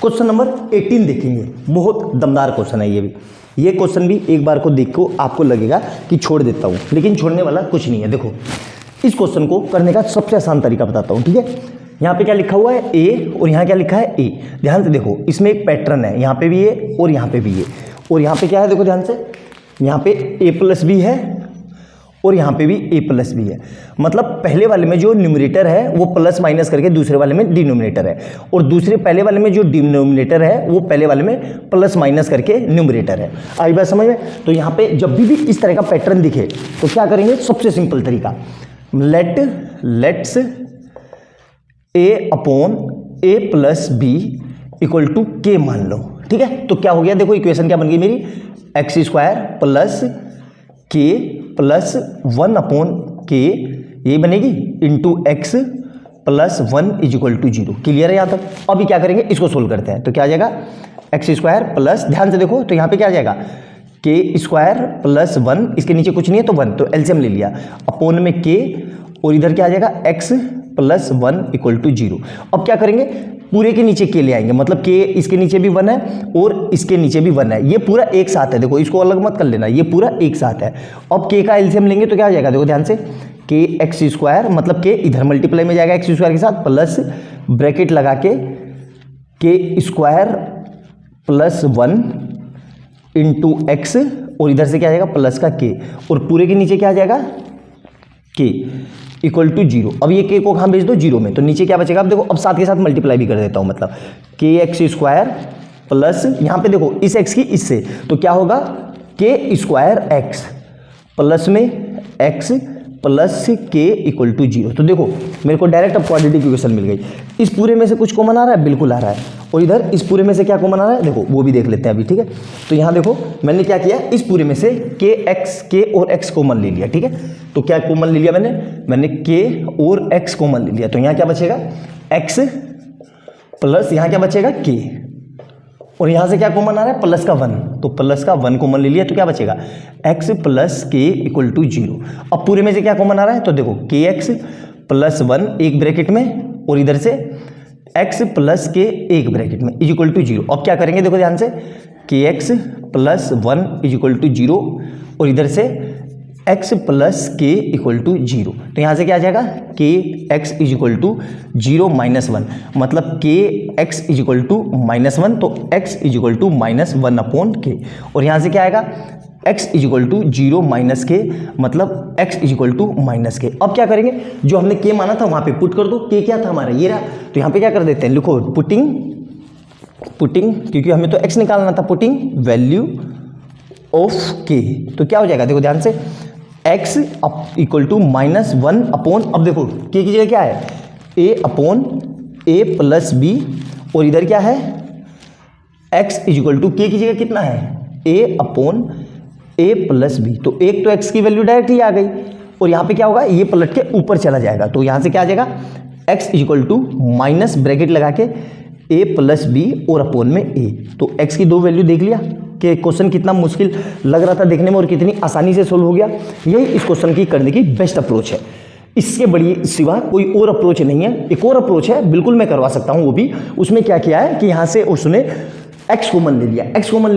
Question number 18 देखेंगे, बहुत दमदार क्वेश्चन है ये क्वेश्चन भी एक बार को देखो आपको लगेगा कि छोड़ देता हूँ, लेकिन छोड़ने वाला कुछ नहीं है। देखो इस क्वेश्चन को करने का सबसे आसान तरीका बताता हूँ, ठीक है। यहाँ पे क्या लिखा हुआ है ए और यहाँ क्या लिखा है ए। ध्यान से देखो, इसमें एक पैटर्न है, यहाँ पे भी ए और यहाँ पे भी ए, और यहाँ पे क्या है देखो ध्यान से, यहाँ पे ए प्लस बी है और यहाँ पे भी ए प्लस बी है। मतलब पहले वाले में जो न्यूमरेटर है वो प्लस माइनस करके दूसरे वाले में डिनोमिनेटर है, और दूसरे पहले वाले में जो डिनोमिनेटर है वो पहले वाले में प्लस माइनस करके न्यूमरेटर है। आई बात समझ में? तो यहाँ पे जब भी इस तरह का पैटर्न दिखे तो क्या करेंगे, सबसे सिंपल तरीका, let's a upon a plus b equal to k मान लो, ठीक है। तो क्या हो गया, देखो इक्वेशन क्या बन गई मेरी, x square plus k plus 1 upon k, ये बनेगी into x plus 1 is equal to 0। Clear है यहाँ तक? अभी क्या करेंगे, इसको सोल्व करते हैं। तो क्या आ जाएगा, एक्स स्क्वायर प्लस, ध्यान से देखो तो यहाँ पे क्या आ जाएगा, के स्क्वायर प्लस 1, इसके नीचे कुछ नहीं है तो 1, तो एलसीएम ले लिया, अपॉन में के, और इधर क्या आ जाएगा एक्स प्लस 1 इक्वल टू 0। अब क्या करेंगे, पूरे के नीचे के ले आएंगे, मतलब के इसके नीचे भी 1 है और इसके नीचे भी 1 है, ये पूरा एक साथ है। देखो इसको अलग मत कर लेना, ये पूरा एक साथ है। अब के का एलसीएम लेंगे तो क्या आ जाएगा, देखो ध्यान से, के एक्स स्क्वायर, मतलब के इधर मल्टीप्लाई में जाएगा एक्स स्क्वायर के साथ, प्लस ब्रैकेट लगा के स्क्वायर प्लस 1 इंटू एक्स, और इधर से क्या आ जाएगा प्लस का के, और पूरे के नीचे क्या आ जाएगा के इक्वल टू 0। अब ये के को कहाँ भेज दो, 0 में, तो नीचे क्या बचेगा, अब देखो अब साथ के साथ मल्टीप्लाई भी कर देता हूँ, मतलब के एक्स स्क्वायर प्लस, यहाँ पे देखो इस एक्स की इससे, तो क्या होगा के स्क्वायर एक्स प्लस में x plus k equal to 0। तो देखो मेरे को डायरेक्ट अब क्वाड्रेटिक इक्वेशन मिल गई। इस पूरे में से कुछ कॉमन आ रहा है, बिल्कुल आ रहा है, और इधर इस पूरे में से क्या कॉमन आ रहा है, देखो वो भी देख लेते हैं अभी, ठीक है। तो यहाँ देखो मैंने क्या किया, इस पूरे में से के और एक्स कॉमन ले लिया, ठीक है। तो क्या कॉमन ले लिया मैंने के और एक्स कॉमन ले लिया, तो यहाँ क्या बचेगा, एक्स प्लस यहाँ क्या बचेगा के, और यहाँ से क्या कॉमन आ रहा है, प्लस का 1, तो प्लस का 1 कॉमन ले लिया, तो क्या बचेगा x plus k equal to 0। अब पूरे में से क्या कॉमन आ रहा है, तो देखो के एक्स प्लस 1 एक ब्रैकेट में, और इधर से x प्लस के एक ब्रैकेट में इज इक्वल टू 0। अब क्या करेंगे, देखो ध्यान से, k x plus 1 is equal to 0, और इधर से x plus k equal to 0। तो यहाँ से क्या आ जाएगा, k x is equal to 0 minus 1, मतलब k x is equal to minus 1, तो x is equal to minus 1 upon k, और यहाँ से क्या आएगा, x is equal to 0 minus k, मतलब x is equal to minus के। अब क्या करेंगे, जो हमने के माना था वहाँ पे पुट कर दो, के क्या था हमारा, ये रहा, तो यहाँ पे क्या कर देते हैं, लिखो पुटिंग, क्योंकि हमें तो x निकालना था, पुटिंग वैल्यू ऑफ के, तो क्या हो जाएगा, देखो ध्यान से, x equal to minus 1 upon, अब देखो के की जगह क्या है, a upon a plus b, और इधर क्या है, x इज इक्वल टू के की जगह कितना है, a upon a plus b. तो एक तो x की वैल्यू डायरेक्ट ही आ गई, और यहाँ पे क्या होगा, ये पलट के ऊपर चला जाएगा, तो यहाँ से क्या आ जाएगा, x is equal to minus bracket लगा के a प्लस बी और अपॉन में a। तो x की दो वैल्यू देख लिया कि क्वेश्चन कितना मुश्किल लग रहा था देखने में और कितनी आसानी से सोल्व हो गया। यही इस क्वेश्चन की करने की बेस्ट अप्रोच है, इसके बड़ी सिवा कोई और अप्रोच नहीं है। एक और अप्रोच है, बिल्कुल मैं करवा सकता हूं, वो भी उसमें क्या किया है कि यहाँ से उसने x कॉमन ले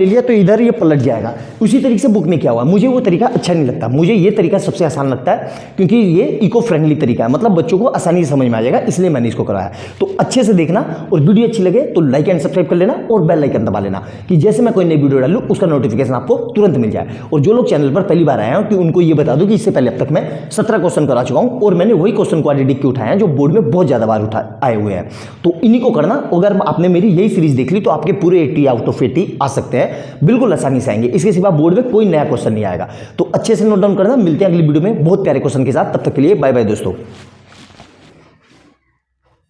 लिया, तो इधर ये पलट जाएगा। उसी तरीके से बुक में क्या हुआ, मुझे वो तरीका अच्छा नहीं लगता, मुझे ये तरीका सबसे आसान लगता है, क्योंकि ये इको फ्रेंडली तरीका है, मतलब बच्चों को आसानी से समझ में आ जाएगा, इसलिए मैंने इसको कराया। तो अच्छे से देखना, और वीडियो अच्छी लगे तो लाइक एंड सब्सक्राइब कर लेना, और बेल आइकन दबा लेना, कि जैसे मैं कोई नई वीडियो डालूँ उसका नोटिफिकेशन आपको तुरंत मिल जाए। और जो लोग चैनल पर पहली बार आए हैं कि उनको ये बता दो कि इससे पहले अब तक मैं 17 क्वेश्चन करा चुका हूँ, और मैंने वही क्वेश्चन क्वाड्रेटिक के उठाए हैं जो बोर्ड में बहुत ज़्यादा बार आए हुए हैं। तो इन्हीं को करना, अगर आपने मेरी यही सीरीज देख ली तो आपके पूरे 80 आउट ऑफ 80 आ सकते हैं, बिल्कुल आसानी से आएंगे। इसके सिवा बोर्ड में कोई नया क्वेश्चन नहीं आएगा। तो अच्छे से नोट डाउन करना, मिलते हैं अगली वीडियो में बहुत प्यारे क्वेश्चन के साथ, तब तक के लिए बाय बाय दोस्तों।